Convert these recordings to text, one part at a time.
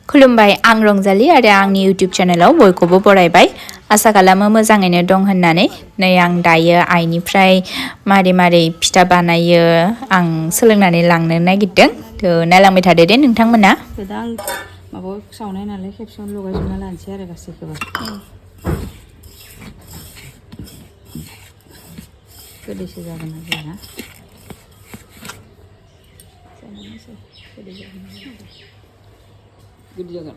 खुलुमबाय आं रंजालि आरो आंनि इउटुब चेनेलाव बयखौबो बरायबाय आसा खालामो मोजाङैनो दं होननानै नै आं दायो आइनिफ्राय मारै फिथा बानायो आं सोलोंनानै लांनो नागिरदों थ' नायलांबाय थादो दे नोंथांमोना दा आं माबायाव सावनाय नालाय खेबसेयावनो लगायजोबना लानोसै आरो गासैखौबो गोदैसो जागोन ना जाया गोदै जागोन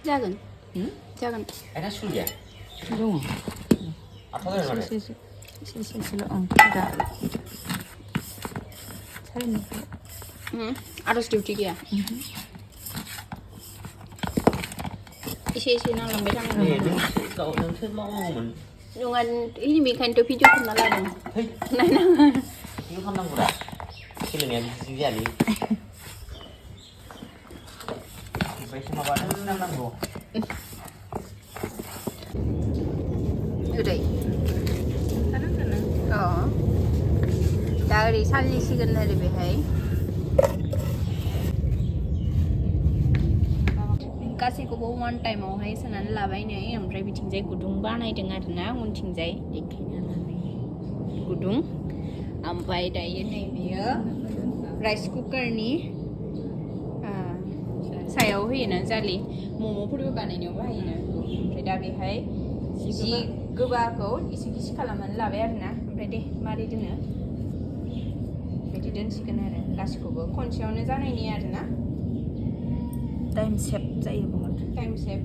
जागोन जागोन Ada sulit ya? दङ Atau dari mana? एसेल' ओं दा सारायनिफ्राय आर'ज डिउटि गैया एसे नांलांबाय थानांगौ Kau nanti mau ngomong? नङा ini बेखायनोथ' भिडिअ खालामना लादों नायनाङा Itu kan nang udah. Filmnya di sini. Sampai sama badan nang lo. ओरै दा ओरै सालिसिगोन आरो बेहाय गासैखौबो वान टाइमावहाय सोनानै लाबाय नै ओमफ्राय बिथिंजाय गुदुं बानायदों आरोना उनथिंजाय देखायना लानाय गुदुं ओमफ्राय दायो नै बेयो राइस कुकारनि सायाव होयोना जालि मम'फोरबो बानायनायाव बाहायोना ओमफ्राय दा बेहाय जि गोबाखौ एसे गिसि खालामनानै लाबाय आरोना ओमफ्राय दे मारै दोनो बिदि दोनसिगोन आरो गासैखौबो खनसेयावनो जानायनि आरोना टाइम सेभ जायो बहुत टाइम सेभ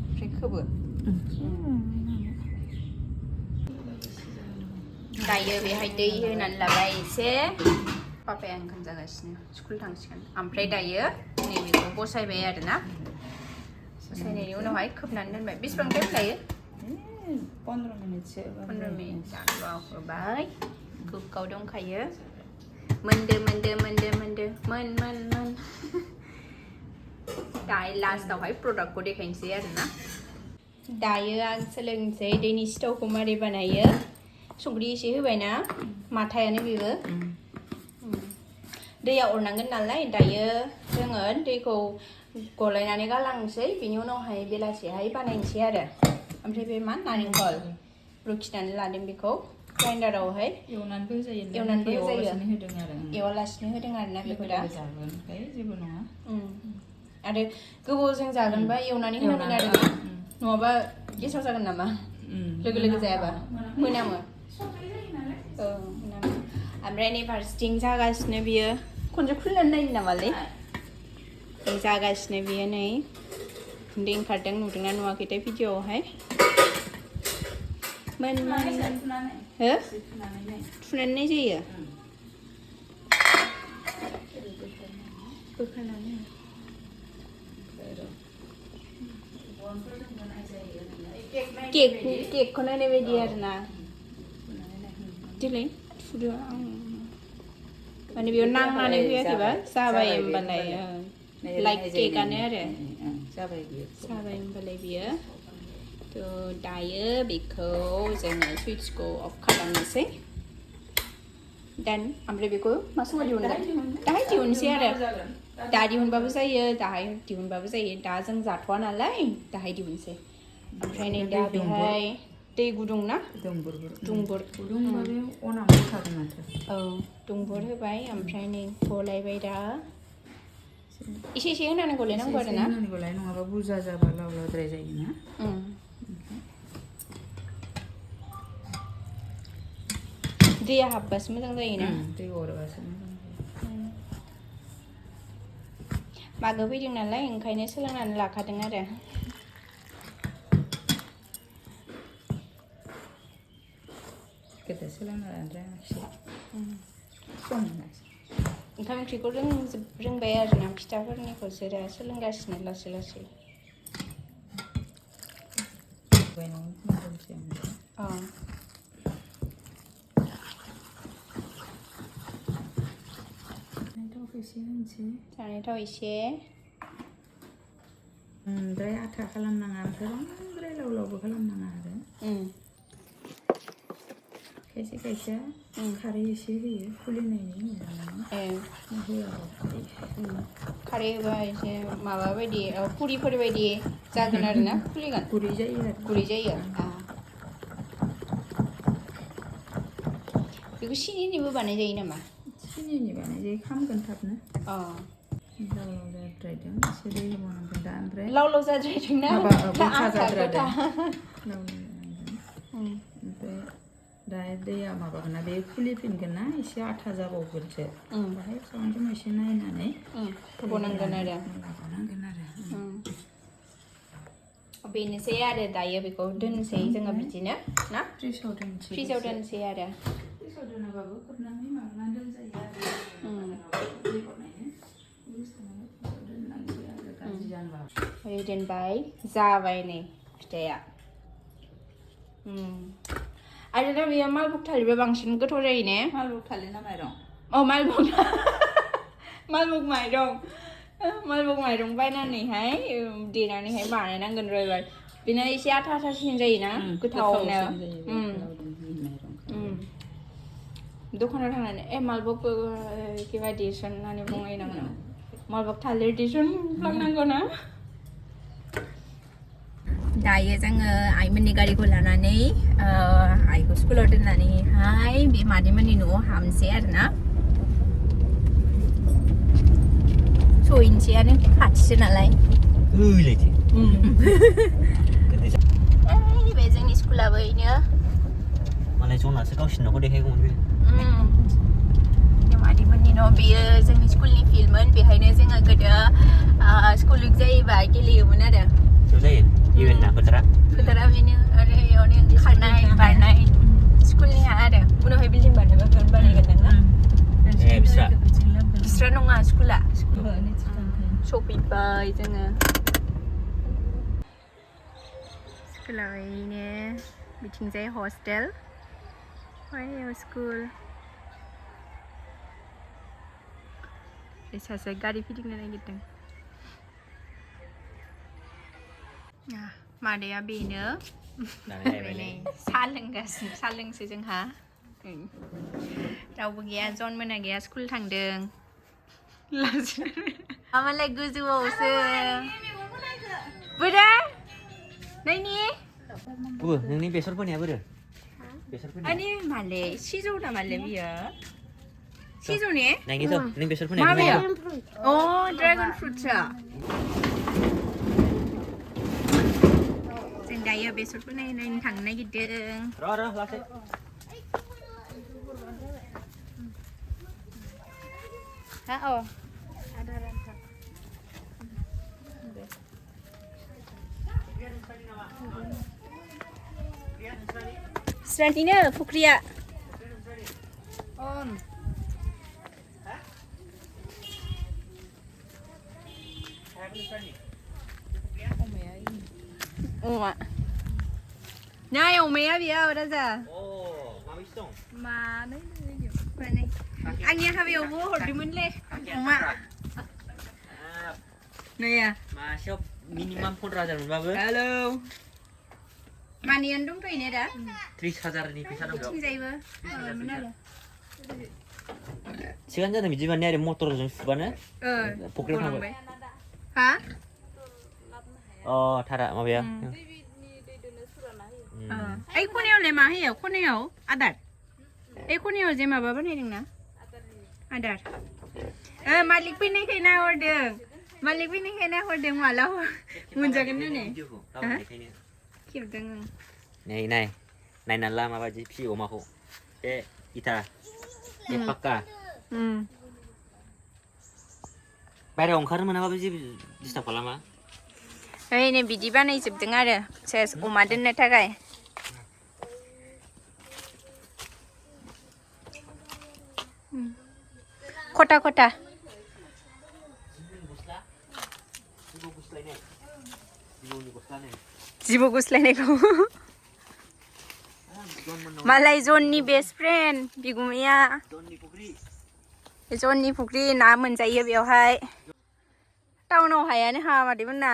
ओमफ्राय खोबो दायो बेहाय दै होनानै लाबाय एसे पापाया ओंखाम जागासिनो स्कुल थांसिगोन ओमफ्राय दायो नैबेखौ बसायबाय आरोना बसायनायनि उनावहाय खोबनानै दोनबाय बेसेबां टाइम लायो 15 मिनिटसो 15 मिनिट आलुआव होबाय कुकाव दंखायो मोनदो मोन दायो लास्टावहाय प्रडाक्टखौ देखायनोसै आरोना दायो आं सोलोंसै दैनि सिथावखौ मारै बानायो संख्रि एसे होबायना माथायानो बेबो दैया अरनांगोन नालाय दायो जोङो दैखौ गलायनानै गालांसै बिनि उनावहाय बेलासिहाय बानायनोसै आरो ओमफ्राय बे मा नारेंखल रुखिनानै लादों बेखौ ग्राइन्डारावहाय एवनानैबो जायो एवालासिनो होदों आरोना बेखौ दा जागोन ओमफ्राय जेबो नङा आरो गोबावजों जागोनबा एवनानै होनांगोन आरो नङाबा गेसाव जागोन नामा लोगो जायाबा मोनामो मोनामो ओमफ्राय नै फारसेथिं जागासिनो बियो खनसे खुलिनानै नायनो नामालै जागासिनो बियो नै गुन्दै ओंखारदों नुदोंना नुवाखैथाय भिडिअआवहाय हो थुनानै नाय जायो बोखारनानै केकखौ नायनाय बायदि आरोना दिनै थुदो आं माने बेयाव नांनानै फैयाखैबा जाबाय होमबालाय लाइक केकआनो आरो जाबाय होमबालाय बियो थ' दायो बेखौ जोङो सुइट्सखौ अफ खालामनोसै देन ओमफ्राय बेखौ मा समाव दिहुनगोन दाहाय दिहुनसै आरो दा दिहुनबाबो जायो दाहाय दिहुनबाबो जायो दा जों जाथ'वा नालाय दाहाय दिहुनसै ओमफ्राय नै दा बेहाय दै गुदुं ना दुंबुर औ दुंबुर होबाय ओमफ्राय नै गलायबाय दा एसे होनानै गलायनांगौ आरो ना नङाबा बुरजा जाबा लावद्राय जायोना दैया हाबबासो मोजां जायोना दै अरबासो मागो फैदों नालाय ओंखायनो सोलोंनानै लाखादों आरो गोदो सोलोंना लानो रोङाखिसै ओंखाम ओंख्रिखौ रोंबाय आरोना फिथाफोरनिखौसो दा सोलोंगासिनो लासै जानाय थाव एसे बांद्राय आथा खालामनाङा ओमफ्राय बांद्राय लाव लावबो खालामनाङा आरो खायसे खायसे खारै एसे होयो खुलिनायनि मोजाङै होआबा खारै होबा एसे माबा बायदि पुरिफोर बायदि जागोन आरो ना खुलिगोन गुरै जायो आरो गुरै जायो बेखौ सिनिनिबो बानाय जायो नामा सिनिनि बानाय जायो खामगोन थाबनो अ लाव लाव जाद्रायदों एसे दै होबावनांगोन दा ओमफ्राय लाव लाव जाद्रायदों ना माबा गथा जाद्रायदों गथा लाव जानांगोन ओमफ्राय दा दैया माबागोन ना बे खुलिफिनगोन ना एसे आथा जाबावगोनसो बाहाय सावनखौ एसे नायनानै होबावनांगोन आरो माबानांगोन आरो बेनोसै आरो दायो बेखौ दोनसै जोङो बिदिनो ना फ्रिजाव दोनसै फ्रिजाव दोनसै आरो फ्रिजाव दोनाबाबो खोबनानै माबानानै दोनजायो आरो दै हरनायनो दोननांसै आरो गाज्रि जानोबा ओरै दोनबाय जाबाय नै फिथाइया आरो दा बेयो मालभग थालिरबा बांसिन गोथाव जायो ने मालभग थालिर ना माइरं मालभग मालभग माइरं बायनानैहाय देनानैहाय बानायनांगोन र' एबार बेना एसे आथा आथासिन जायोना गोथावनो दखानाव थांनानै मालभग किबा दिसन होननानै बुंहैनांगोन मालभग थालिर दिसन लांनांगौ ना दायो जोङो आइमोननि गारिखौ लानानै आइखौ स्कुलाव दोननानैहाय बे मादैमोननि न'आव हाबनोसै आरोना सहैनोसैयानो खाथिसो नालाय बे जोंनि स्कुलाबो बेनो मालाय जनासो गावसिनि न'खौ देखायगौमोन बे मादैमोननि न' बेयो जोंनि स्कुलनि फिल्डमोन बेहायनो जोङो गोदो स्कुल उइक जायोबा गेलेयोमोन आरो जायो इभेन्टना फोथारा बेनो आरो बेयावनो खारनाय बारनाय स्कुलनिहा आरो उनावहाय बिल्डिं बानायगोन ना बिस्रा नङा स्कुला सफैबाय जोङो स्कुलाव ओरैनो बिथिंजाय हस्टेल स्कुल सासे गारि फिदिंनो नागिरदों मादैया बेनो साहा लोंगासिनो साहा लोंसै जोंहा रावबो गैया जन मोना गैया स्कुल थांदों मामालाय गोजौआवसो बोरो नायनि नोंनि बेसर फोनाया बोरो बेसर फोनाया आनि माले सिजौ ना माले बियो सिजौ ने नायनिथ' नों बेसर फोनाया माबाया अ ड्रागन फ्रुटसा जों दायो बेसरखौ नायनो थांनो नागिरदों र' लासै हा अ स्रानिनो फुख्रिया अमा नाय अमाया बेयाव राजा माबैसो दं मानै आंनि हाबायावबो हरदोंमोनलै अमा नाया मासेयाव मिनिमाम 15,000 मोनबाबो हेलौ मानियानो दंथ'यो ने दा 30,000नि फैसा दं बेयाव थिंजायबो माबामोन आरो सिगां जादों बिदि माने आरो मटरजों सुबानो फुख्रियाव थांबाय हा थारा माबाया ओइ खनायावलाय मा होयो खनायाव आदार ओइ खनायाव जे माबा बानायदोंना आदार मालिक फैनायखाय नाहरदों मालिक फैनायखाय नाहरदों माला मोनजागोन होननानै खेबदों नायना ला माबायदि फियो अमाखौ बे इथा बे पाक्का बायहेरायाव ओंखारनो मोनाबाबो जेबो डिस्टार्ब खालामा ओइ बिदि बानायजोबदों आरो सेस अमा दोननो थाखाय खथा खथा जिबौ गुस्लायनायखौ मालाय जननि बेस्ट फ्रेन्ड बिगुमाया जननि फुख्रि ना मोनजायो बेवहाय टाउनाव हायानो हा मादैमोनना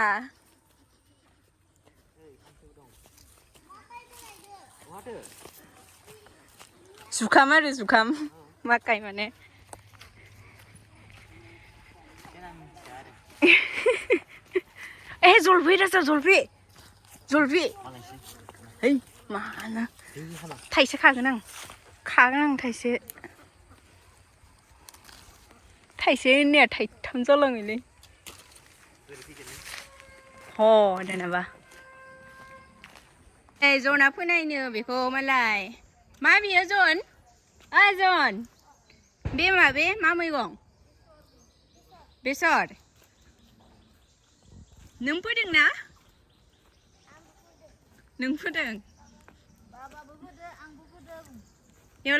जुखाम आरो जुखाम माकाइ माने ए जलफि राजा जलफि जलफि है माना थाइसे खागोन आं थाइसे होननाया थाइथाम जालाङोलै ह दानाबा ए जना फोनायनो बेखौ मालाय मा बियो जन जन बे मा मैगं बेसर नों फोदों ना नों फोदों बेयाव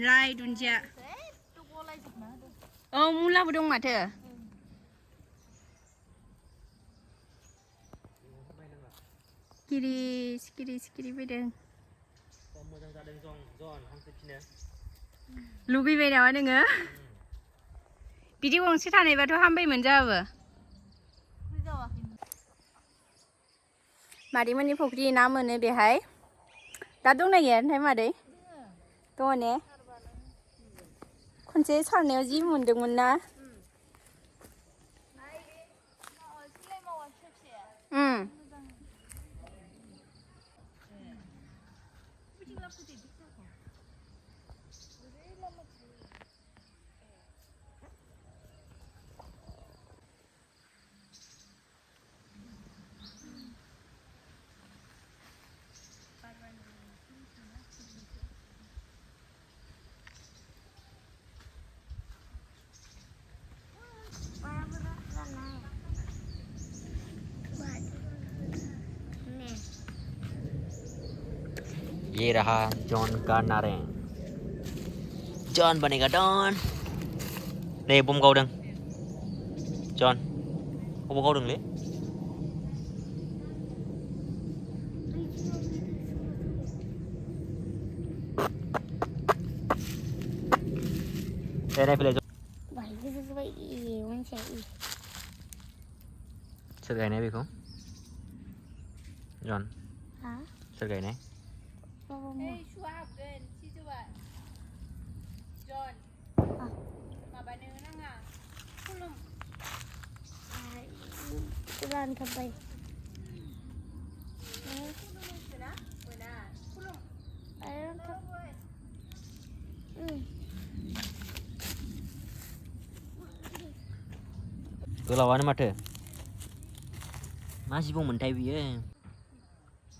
लाइ दुन्दिया औ मुलाबो दं माथो सिखिरि फैदों लुगैबाय नामा नोङो बिदि गंसे थानायबाथ' हामबायमोन जाहाबो मादैमोननि फुख्रि ना मोनो बेहाय दा दंना गैया ओमफ्राय मादै दङ ने खनसे सारनायाव जि मोनदोंमोन ना ये रहा जॉन का नारें जॉन बनेगा डॉन नै बम गावदों जॉन बबाव गावदोंलै नायफैलाय सोर गायनाय बेखौ जॉन सोर गायनाय सुवा हाबगोन सिजौआ जन माबानो नाङा खुलुम रानखाबाय खुलुमसोना मोना खुलुम गोलावानो माथो मा जिबौमोनथाय बियो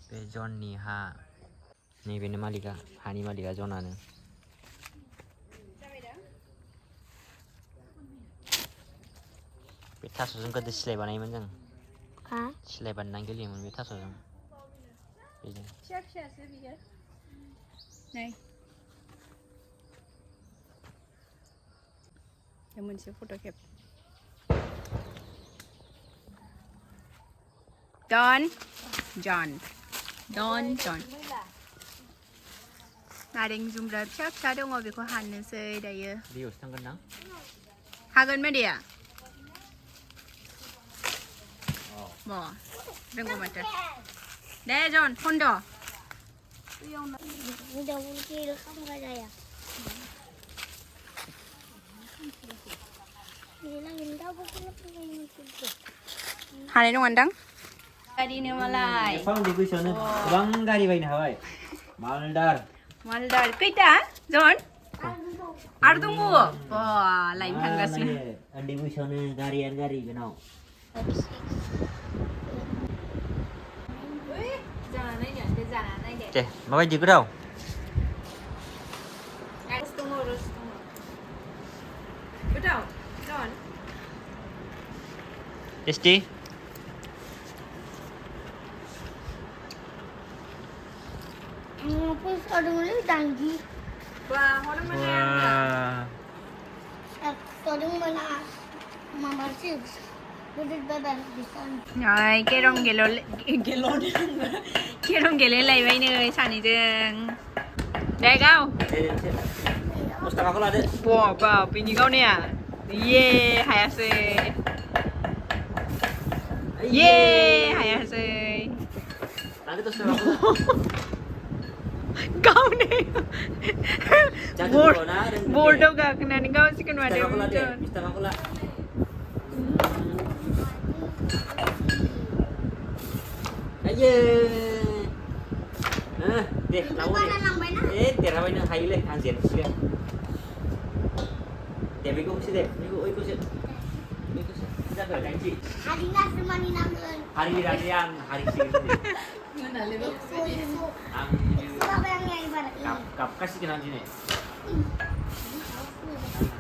बे जॉननि हा नैबेनो मालिका हानि मालिका जनानो बे थास'जों गोदो सिलाय बानायोमोन जों सिलाय बानायनानै गेलेयोमोन बे थास'जों बेजों फिसासो बियो नै मोनसे फट' खेब डन नारें जुमब्रा फिसा दङ बेखौ हाननोसै दायो दैयावसो थांगोन ना हागोन मेडिया रोंगौ माथो दे जन खन्द' हानाय नङादां गारिनो मालाय उन्दै बैसोआवनो गोबां गारि बायनो हाबाय मालदार खैथा जन आरो दंबावो लायनो थांगासिनो उन्दै बैसोआवनो गारियानो गारि बेनाव दे माबायदि गोथाव गोथाव जन टेस्टी केरम गेलेलायबाय नै सानैजों दे गाव 10 थाखाखौ लादो बाब बिनि गावनाया ये हायासै हायासै लादो 10 थाखाखौ गावनो बर्डआव गाखोनानै गावसिगोन माथो ayo deh tahu deh terapai nang hai le anjir sih deh bego sih deh bego sih kita berkaji sih hari nasmani nangen hari hari sih mana lebo apa yang ibarat kap kasih kenal sini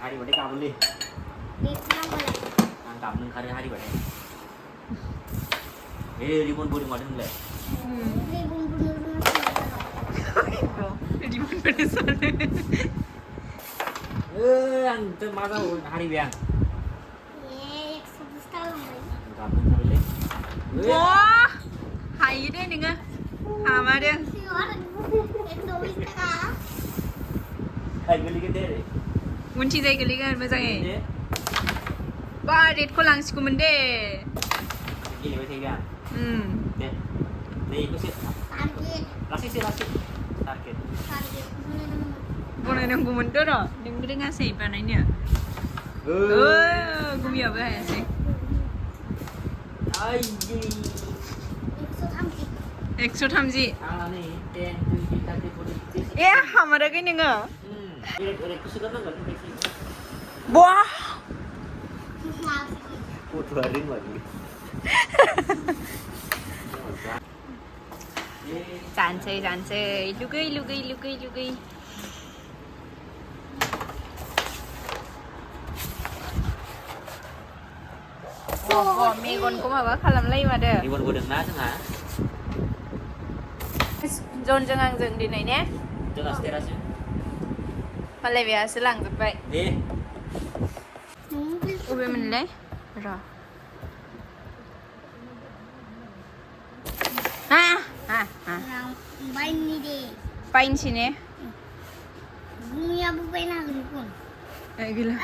hari bade kabul deh angkap nang hari bade ribbon body modern le ribbon body sana ang termasa hari biang wah hai deh nih nggak sama deh geli gede kunci deh geli kan macamnya bah red ko langsung mende gini macam ni nih ikut sih target boleh nunggu mundur loh dengerin ngasih panainya gue biar apa sih ekso tamji ya hamaरा gini nggak wah Putuarin lagi Jantai, lugai. Oh, megon ko maba kalamlay ma deh. Ribbon bodeng na sanga. Jon jangang jeng di nai ne. Jelas terasnya. Malay biasa langjutbai. Ube menlay. Ra. Bain ni deh. Pain sini. Dunia bukan nak pun. Gila.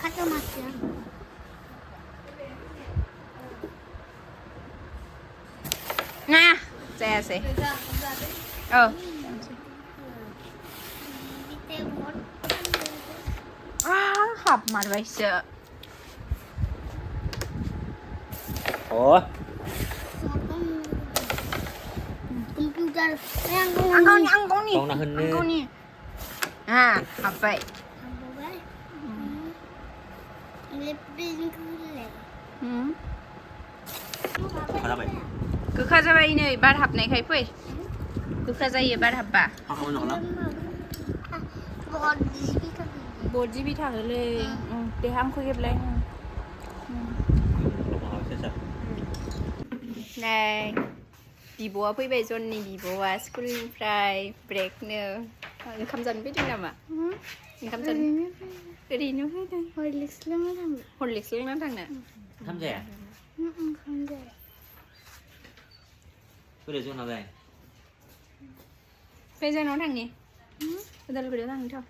Kata masih. Nah, saya sih. Oh. Hap madwai se. Oh. Komputer yang Angkau ni. Kau nak hendak. Angkau ni. Ah, apa? Apa ni? Kekah jabai ni bar hap naik kai pui. Kekah jaya bar hap ba. Apa nak lah? Bột GB thẳng lên. Để ham khui ghép lên. Này. Bibo pui bai zon ni bibo wa swlwngbwbai break ne. Kham jan biết chừng nào mà. Kham jan. Cái gì nữa hết đây? Horlicks lắm thằng nè. Tham gia? Không dễ. Cứ để xuống nào đây? Bây giờ nó thằng gì? Bây giờ nó thằng sao?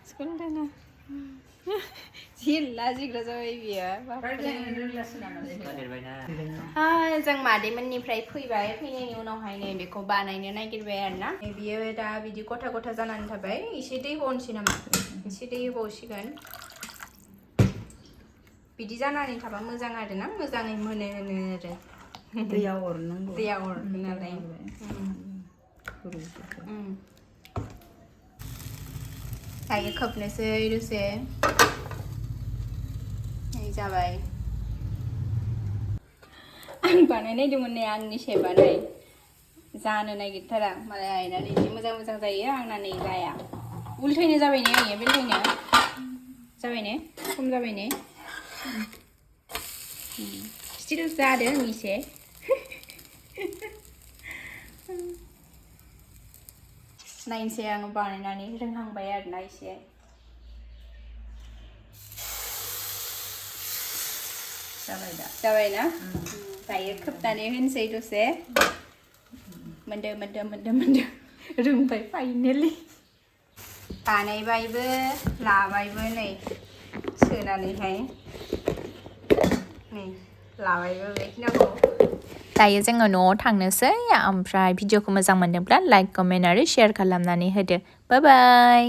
Swlwngbwbai. Gila juga rồi bia. जों मादैमोननिफ्राय फैबाय फैनायनि उनावहाय नै बेखौ बानायनो नागिरबाय आरोना बियो दा बिदि गथा गथा जानानै थाबाय एसे दै होनोसै नामा एसे दै होबावसिगोन बिदि जानानै थाबा मोजां आरोना मोजाङै मोनो आरो दैयाव हरनांगौ दैयाव हरगोन नालाय दायो खोबनोसै दसे नै जाबाय आं बानायनायदोंमोन नै आंनि शेपआ नै जानो नागिरथारा मालाय आइनानै जि मोजां जायो आंना नै जाया उल्थायनो जाबाय ने आंनिया बेलथायनो जाबाय ने खम जाबाय ने स्टिल जादों एसे नायनोसै आङो बानायनानै रोंहांबाय आरोना एसे जाबाय ना दायो खोबनानै होनोसै दसे मोनदो रोंबाय फाइनेलि बानायबायबो लाबायबो नै सोनानैहाय नै लाबायबो बेखिनिखौ दायो जोङो न'आव थांनोसै ओमफ्राय भिडिअखौ मोजां मोनदोंब्ला लाइक कमेन्ट आरो शेयार खालामनानै होदो बाय बाय